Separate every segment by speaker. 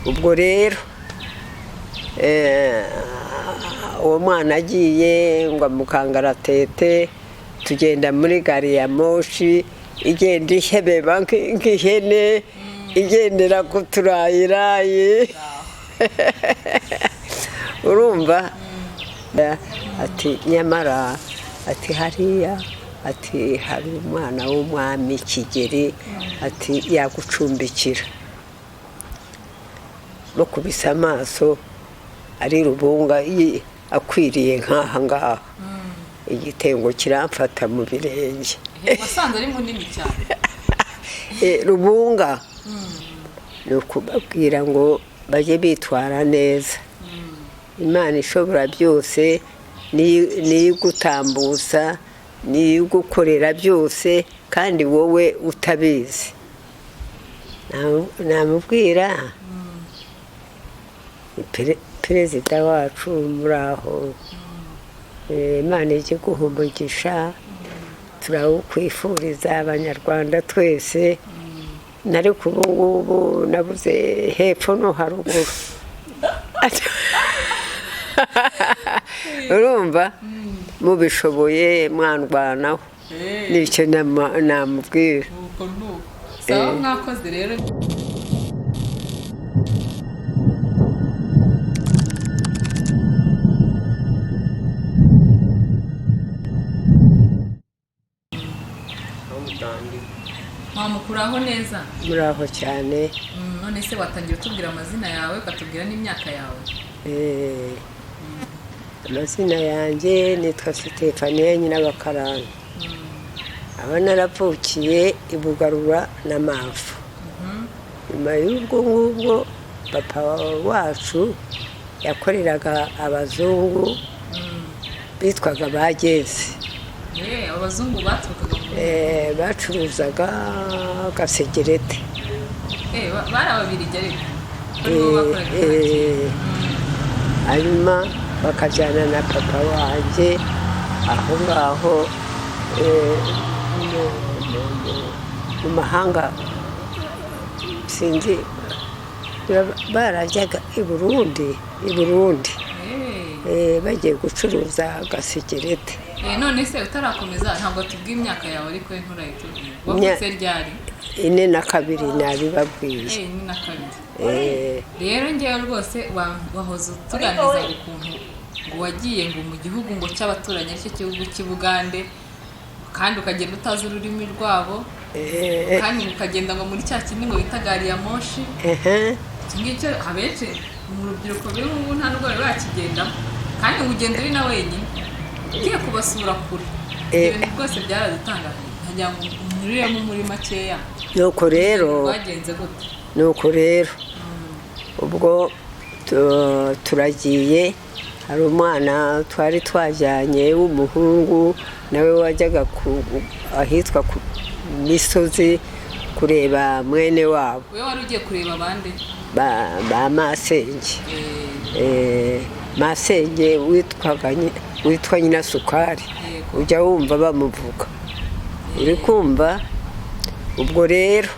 Speaker 1: ubwo rero uwo mwana agiye ngo amukangaratete tugenda muri gari ya moshi igenda ihebeba nk'ihene igendera ku turayirayi urumva ati nyamara ati hariya ati hari umwana w'umwami Kigeli ati yagucumbikira no kubisa amaso ari Rubunga akwiriye nk'aha ngaha igitengo kiramfata mu birenge
Speaker 2: wasanze ari munini cyane
Speaker 1: Rubunga ni ukubabwira ngo bajye bitwara neza Imana ishobora byose niyo igutambusa niyo igukorera byose kandi wowe utabizi namubwira perezida wacu muri aho Imana ijye guha umugisha turawukwifuriza abanyarwanda twese nariko ubu ngubu nabuze hepfo no haruguru urumva mubishoboye mwandwanaho nicyo namubwira
Speaker 2: sawa mwakoze rero Mukuraho neza
Speaker 1: muraho cyane
Speaker 2: none se watangiye utubwira amazina yawe ukatubwira n'imyaka yawe
Speaker 1: amazina yanjye nitwa Sitefaniya Nyirabakarani aba naravukiye i Bugarura na Mavu nyuma y'ubwo ngubwo papa wacu yakoreraga abazungu bitwaga Bageze
Speaker 2: abazungu baturukaga
Speaker 1: bacuruzaga gasegerete
Speaker 2: bari ababirigi
Speaker 1: hanyuma bakajyana na papa wanjye aho ngaho mu mahanga sinzi barajyaga i Burundi bagiye gucuruza gasegerete
Speaker 2: none se utarakomeza ntabwo tubwiye imyaka yawe ariko nturayitubwira wavutse ryari
Speaker 1: 42 nabibabwiye
Speaker 2: 42 rero ngewe rwose wahoze tuganiriza ukuntu ngo wagiye ngo mu gihugu ngo cy'abaturanyi cyo gihugu cy'Ubugande kandi ukagenda utazi ururimi rwabo kandi ukagenda ngo muri cya kindi ngo bita gari ya moshi ngicyo abenshi mu rubyiruko biri mu nta nubwo bakigendamo kandi ugenda uri na wenyine ugiye kubasura kure ibintu rwose byaradutangaje nkagira ngo umuriremo muri makeya
Speaker 1: nuko rero ubwo turagiye hari umwana twari twajyanye w'umuhungu nawe wajyaga ahitwa ku misozi kureba mwene wabo
Speaker 2: we wari ugiye kureba abandi
Speaker 1: ba Masenge Masenge witwa Nyirasukari ujya wumva bamuvuga uri kumva ubwo rero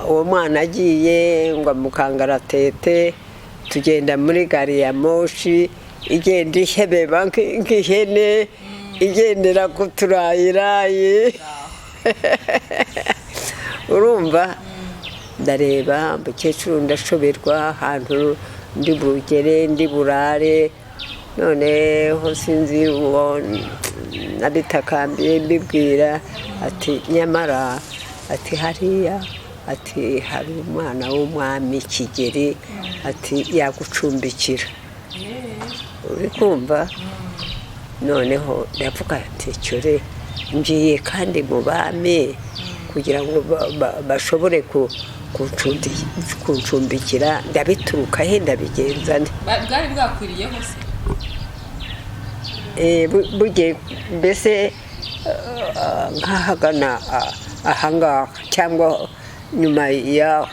Speaker 1: uwo mwana agiye ngo amukangaratete tugenda muri gari ya moshi igenda ihebeba nk'ihene igendera ku turayirayi urumva ndareba mukecuru ndashoberwa ahantu ndi bugere ndi burare noneho sinzi uwo nabitakambiye mbibwira ati nyamara ati hariya ati hari umwana w'umwami Kigeli ati yagucumbikira uri kumva noneho ndavuga ati cyore ngiye kandi mu bami kugira ngo bashobore kuncumbikira ndabituruka he ndabigenza nde
Speaker 2: bwari bwakwiriyeho se
Speaker 1: bugiye mbese nk'ahagana ahangaha cyangwa nyuma yaho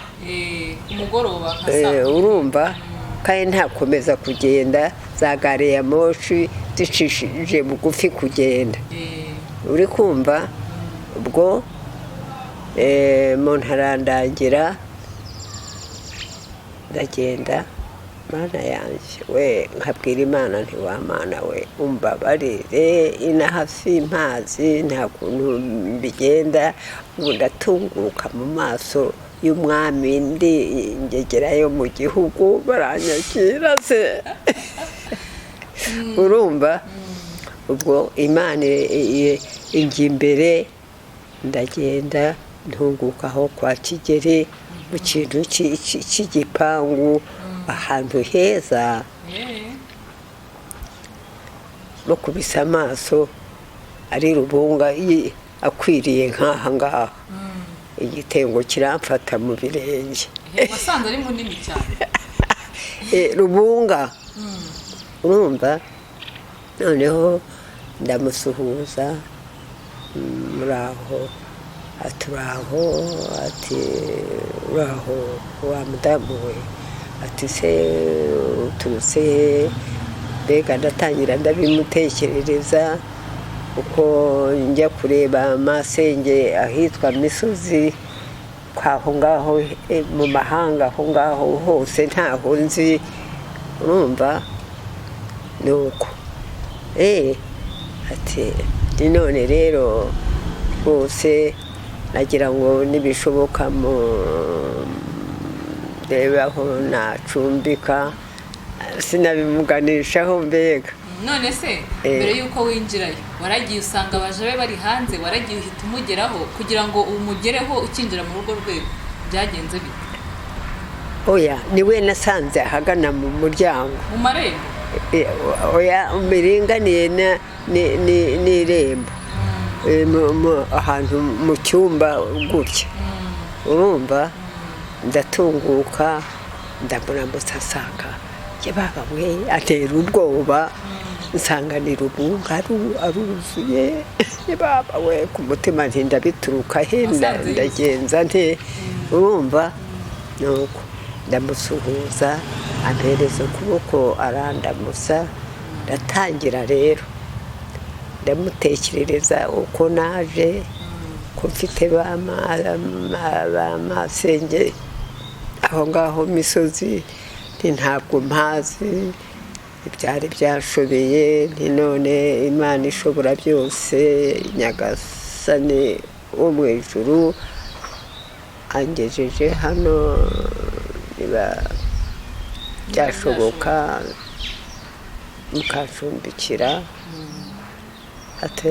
Speaker 2: umugoroba
Speaker 1: urumva kandi ntakomeza kugenda za gare ya moshi zicishije bugufi kugenda uri kumva ubwo umuntu arandangira ndagenda mana yanjye we nkabwira imana nti wa mana we umbabarire inaha simpazi nta kuntu mbigenda ubu ndatunguka mu maso y'umwami ndi ngegerayo mu gihugu baranyakira se urumva ubwo imana injya imbere ndagenda ntungukaho kwa Kigeri mu kintu cy'igipangu ahantu heza mukubise amaso ari Rubunga akwiriye nk'aha ngaha igitengo kiramfata mu birenge
Speaker 2: wasanze ari munini cyane
Speaker 1: Rubunga urumva noneho ndamusuhuza muraho aturaho ati uraho wa mudamu we ati se uturutse mbega ndatangira ndabimutekerereza uko njya kureba masenge ahitwa Misozi kwaho ngaho mu mahanga aho ngaho hose ntaho nzi urumva nuko ati none rero rwose nagira ngo nibishoboka mu reba aho nacumbika sinabimuganishaho mbega
Speaker 2: none se mbere y'uko winjirayo waragiye usanga abaje be bari hanze waragiye uhita umugeraho kugira ngo umugereho ukinjira mu rugo rwe byagenze bite
Speaker 1: oya niwe nasanze ahagana mu muryango
Speaker 2: mu marembo
Speaker 1: oya umiringaniye n'irembo ahantu mu cyumba gutya urumva ndatunguka ndamuramutsa asanga baba we atera ubwoba nsanga ni Rubunga aruzuye baba we ku mutima nti ndabituruka he ndagenza nte urumva nuko ndamusuhuza ampereza ukuboko arandamusa ndatangira rero ndamutekerereza uko naje ko mfite ba masenge aho ngaho Misozi ntabwo mpazi ibyari byashobeye none Imana ishobora byose Nyagasani wo mu ijuru angejeje hano niba byashoboka mukacumbikira ati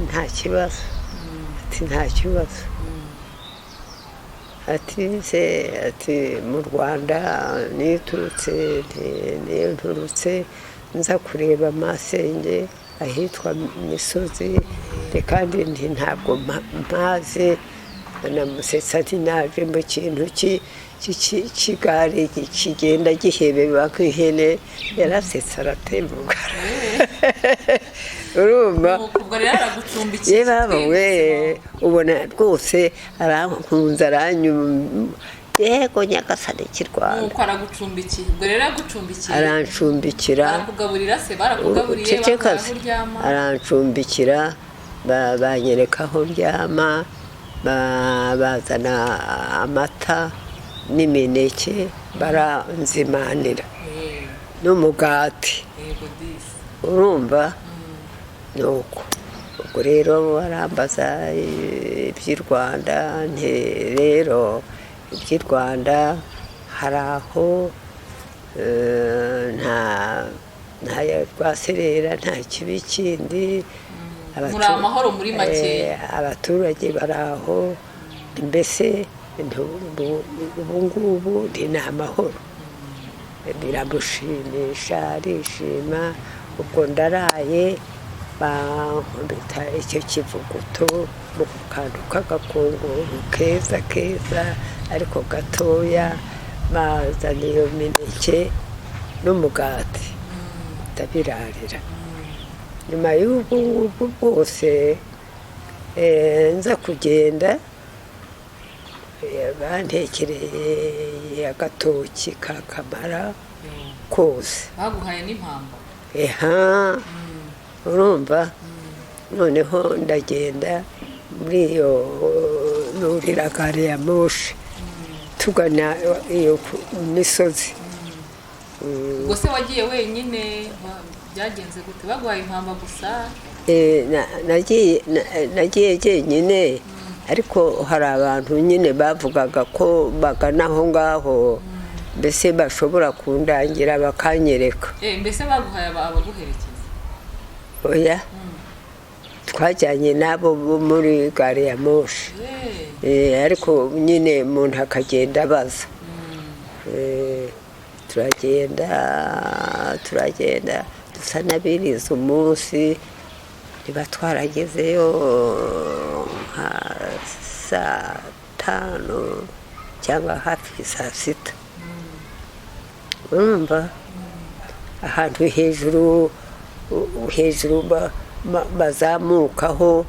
Speaker 1: nta kibazo ati nta kibazo ati mu Rwanda niturutse nza kureba masenge ahitwa Misozi kandi ntabwo mpazi namusetsa ati naje mu kintu cy'igare kigenda gihebeba nk'ihene yarasetsa aratembuka urumva ye baba we ubona rwose arankunze yego Nyagasani cy'u Rwanda
Speaker 2: nuko aragucumbikiye ubwo rero agucumbikiye
Speaker 1: arancumbikira
Speaker 2: barakugaburira se barakugaburiye bakaryama
Speaker 1: arancumbikira banyereka aho ryama bazana amata n'imineke baranzimanira n'umugati urumva nuko ubwo rero barambaza iby'i Rwanda rero iby'i Rwanda hari aho nta rwaserera nta kibi kindi
Speaker 2: muri amahoro muri make
Speaker 1: abaturage bari aho mbese ubu ngubu ni amahoro biramushimisha arishima ubwo ndaraye bankubita icyo kivuguto mu kantu k'agakongoro keza ariko gatoya bazana iyo mineke n'umugati ndabirarira nyuma y'ubu ngubu bwose nza kugenda bantekereye agatoki ka Kamara kose
Speaker 2: baguhaye n'impamba
Speaker 1: urumva noneho ndagenda muri iyo nurira gare ya moshi tugana iyo misozi.
Speaker 2: ubwo se wagiye wenyine byagenze gute baguhaye impamba gusa?
Speaker 1: nagiye jyenyine ariko hari abantu nyine bavugaga ko bagana aho ngaho mbese bashobora kundangira bakanyereka.
Speaker 2: mbese baguhaye abaguherekeza?
Speaker 1: oya twajyanye nabo muri gare ya moshi. ariko nyine umuntu akagenda abaza. turagenda dusa n'abiriza umunsi niba twaragezeyo nka saa 5 cyangwa hafi saa 6. urumva ahantu hejuru bazamukaho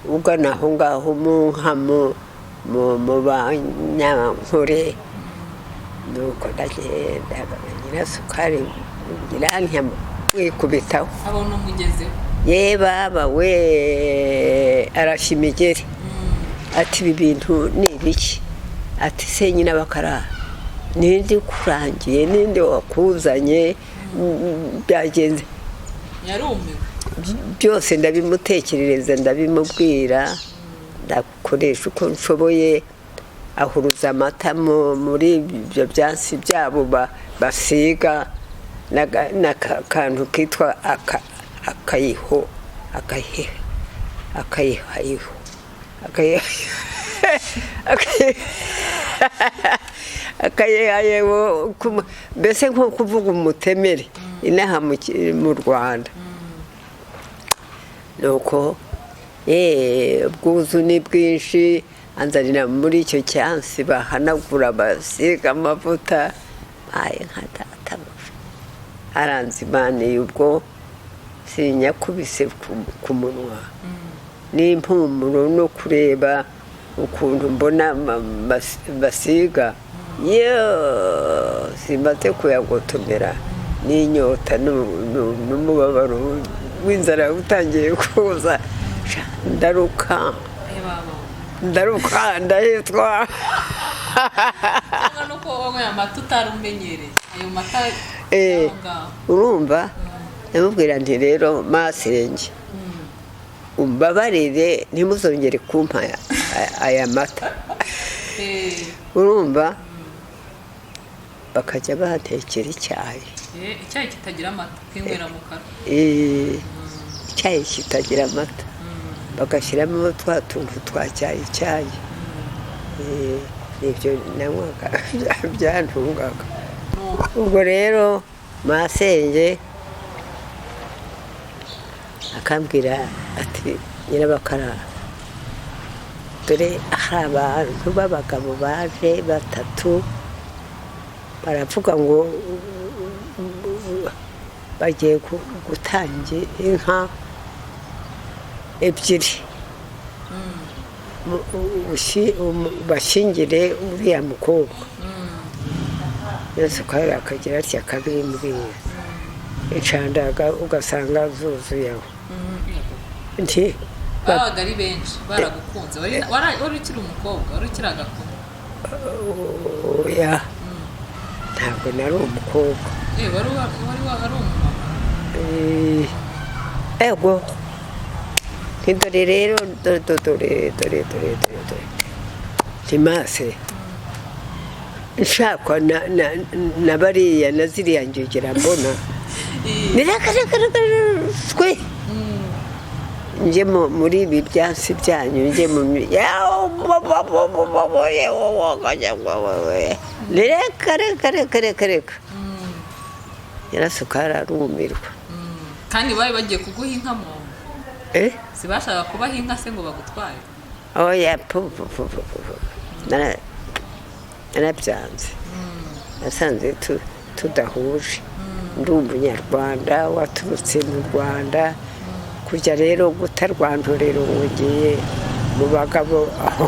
Speaker 1: ugana aho ngaho mu banyankore. nuko ndagenda nyirasukari nyirantya wikubitaho
Speaker 2: abona umugezeho.
Speaker 1: ye baba we arashya imigeri ati ibi bintu ni ibiki? ati se nyine bakarara ninde kurangiye ninde wakuzanye byagenze?
Speaker 2: yarumiwe
Speaker 1: byose ndabimutekerereza ndabimubwira ndakoresha uko nshoboye. ahuruza amata muri ibyo byansi byabo basiga n'akantu kitwa akayiho akayihayeho mbese nko kuvuga umutemeri inaha mu Rwanda. nuko ubwuzu ni bwinshi anzanira muri icyo cyansi bahanagura basiga amavuta baye nka data aranzimaniye ubwo sinyakubise ku munwa n'impumuro no kureba ukuntu mbona basiga simaze kuyagotomera n'inyota n'umubabaro w'inzara utangiye kuza ndaruka ndahitwa.
Speaker 2: cyangwa nuko wanyweye amata utarumenyereye ayo mata
Speaker 1: urumva ndamubwira nti rero masenge umbabarire ntimuzongere kumpa aya mata. urumva bakajya batekera icyayi
Speaker 2: kitagira amata kwinywera mu kanwa.
Speaker 1: icyayi kitagira amata bagashyiramo twa tuntu twa cyayi. nibyo nanywaga byantungaga. ubwo rero masenge akambwira ati nyirabakarara dore hari abantu b'abagabo baje 3 baravuga ngo bagiye gutangira inka 2 bashingire uriya mukobwa. yesu kare akagira atya kabimbwira icandaga ugasanga zuzuye aho. nti
Speaker 2: babaga ari benshi baragukunze wari ukiri umukobwa wari ukiri agakobwa?
Speaker 1: oya ntabwo nari umukobwa.
Speaker 2: wari umumama?
Speaker 1: ego dore rero dore timase nshakwa na bariya na ziriya njugera mbona twe nje muri ibi byansi byanyu nje mu reka yarasukara arumirwa.
Speaker 2: kandi bari bagiye kuguha inka mu si bashaka kubaha inka se ngo bagutware?
Speaker 1: oya narabyanze nasanze tudahuje. ndi umunyarwanda waturutse mu Rwanda kujya rero gutarwantorera ngiye mu bagabo aho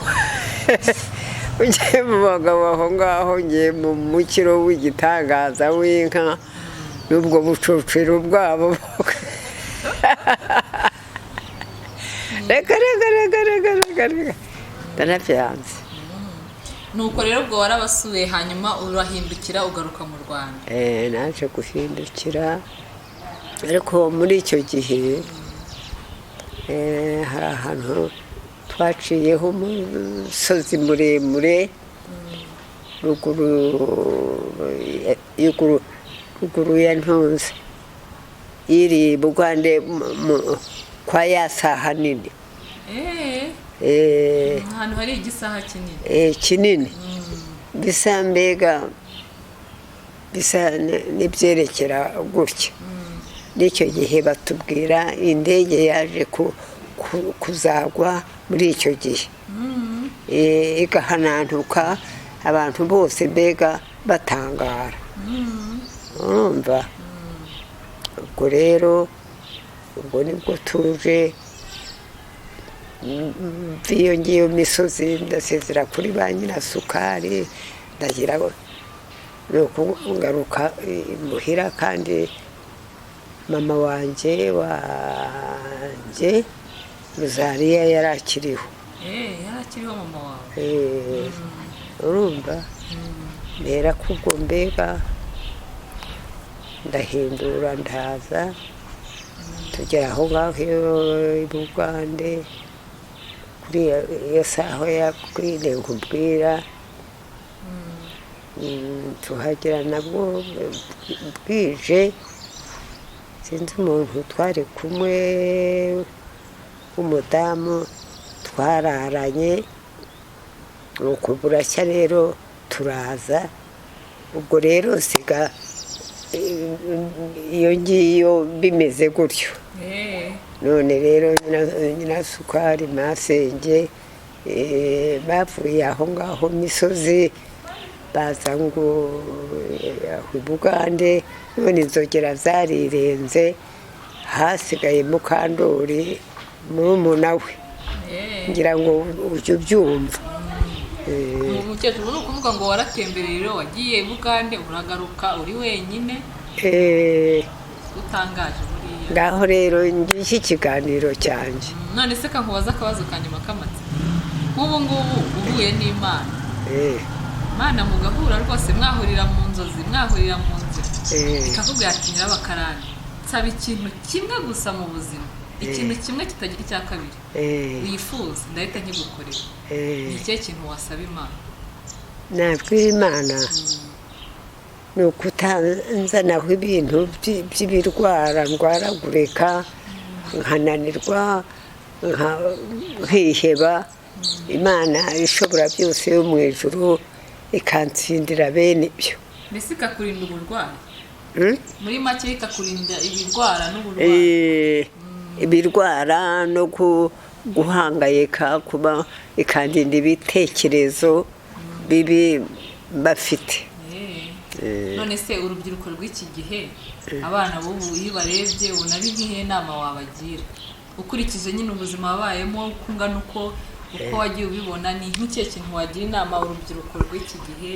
Speaker 1: ugiye mu bagabo aho ngaho ngiye mu mukiro w'igitangaza w'inka n'ubwo bucuciro bwabo. reka ndanabyanze.
Speaker 2: nuko rero ubwo warabasuye hanyuma urahindukira ugaruka mu Rwanda.
Speaker 1: Naje guhindukira ariko muri icyo gihe hari ahantu twaciyeho umusozi muremure ruguru ya Ntunze iri Bugande kwa ya saha nini.
Speaker 2: Ahantu hari igisaha kinini.
Speaker 1: Kinini bisa mbega bisa n'ibyerekera gutya. N'icyo gihe batubwira indege yaje kuzagwa muri icyo gihe igahanantuka abantu bose mbega batangara. Urumva ubwo rero ubwo nibwo tuje mviyo ngiyo misozi ndasezera kuri ba Nyirasukari ndagira nuko ngaruka imuhira kandi mama wanje Rozariya yarakiriho.
Speaker 2: Yarakiriho mama wawe.
Speaker 1: Urumva mbera kubwo mbega ndahindura ndaza tugera aho ngaho i Bugande kuri iyo saha yakwiriye nkubwira tuhagera nabwo bwije sinzi umuntu twari kumwe w'umudamu twararanye nuko buracya rero turaza ubwo rero siga iyo ngiyo bimeze gutyo. None rero Nyirasukari masenge bavuye aho ngaho misozi baza ngo aho i Bugande none inzogera zarirenze hasigaye Mukandori murumuna we ngira ngo ujye ubyumva.
Speaker 2: Umukecuru ni ukuvuga ngo waratembereye rero wagiye i Bugande uragaruka uri wenyine. Utangaje buriya.
Speaker 1: Ngaho rero ngiki ikiganiro cyanjye.
Speaker 2: None se kankubaza akabazo kanyuma k'amatsiko. Nk'ubu ngubu uhuye n'Imana. Imana mugahura rwose mwahurira mu nzozi mwahurira mu nzira. Ikakubwira ati Nyirabakarani nsaba ikintu kimwe gusa mu buzima. Ikintu kimwe kitagira icya kabiri. Wifuza ndahita nkigukorera. Ni ikihe kintu wasaba Imana?
Speaker 1: Nabwira Imana ni ukutanzanaho ibintu by'ibirwara ndwaragurika nkananirwa nkiheba. Imana ishobora byose yo mu ijuru ikansindira bene ibyo.
Speaker 2: Mbese ikakurinda uburwayi? Muri make ikakurinda ibirwara n'uburwayi. Ibirwara no guhangayika kuba ikandinda ibitekerezo bibi bafite. None se urubyiruko rw'iki gihe abana b'ubu iyo barebye ubona ari nk'ihe nama wabagira ukurikije nyine ubuzima wabayemo kungana uko wagiye ubibona? Ni nk'icyo kintu wagira inama urubyiruko rw'iki gihe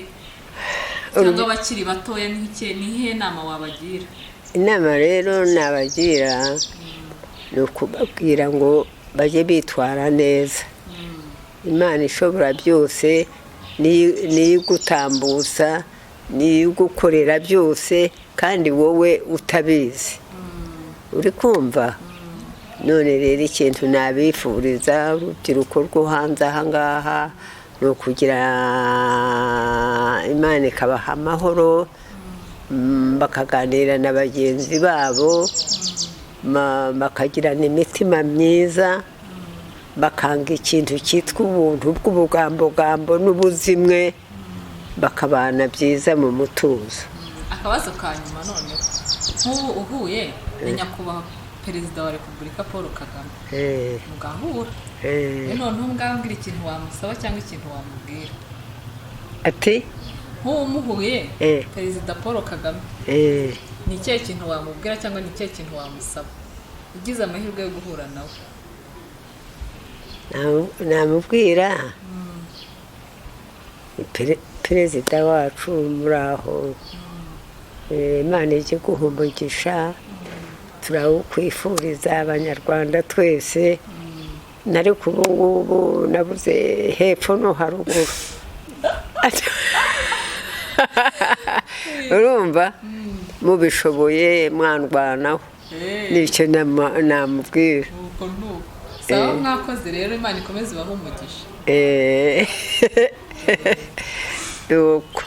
Speaker 2: cyangwa abakiri batoya? Ni iyihe nama wabagira?
Speaker 1: Inama rero nabagira ni ukubabwira ngo bajye bitwara neza. Imana ishobora byose niyo igutambutsa niyo igukorera byose kandi wowe utabizi. Uri kumva? None rero ikintu nabifuriza urubyiruko rwo hanze aha ngaha ni ukugira Imana ikabaha amahoro bakaganira na bagenzi babo bakagirana imitima myiza bakanga ikintu cyitwa ubuntu bw'ubugambogambo n'ubuzimwe bakabana byiza mu mutuzo.
Speaker 2: Akabazo ka nyuma none nk'ubu uhuye na nyakubahwa Perezida wa Repubulika Paul Kagame mugahura noneho mbwambwira ikintu wamusaba cyangwa ikintu wamubwira?
Speaker 1: Ati
Speaker 2: nk'ubu muhuye Perezida Paul Kagame ni ikihe kintu wamubwira cyangwa ni ikihe kintu wamusaba ugize amahirwe yo guhura nawe?
Speaker 1: Namubwira Perezida wacu muraho Imana ijye guha umugisha turawukwifuriza abanyarwanda twese. Nari ubu ngubu nabuze hepfo no haruguru urumva mubishoboye mwandwanaho nicyo namubwira
Speaker 2: nuko nuko sawa mwakoze rero Imana ikomeze ibahe umugisha
Speaker 1: nuko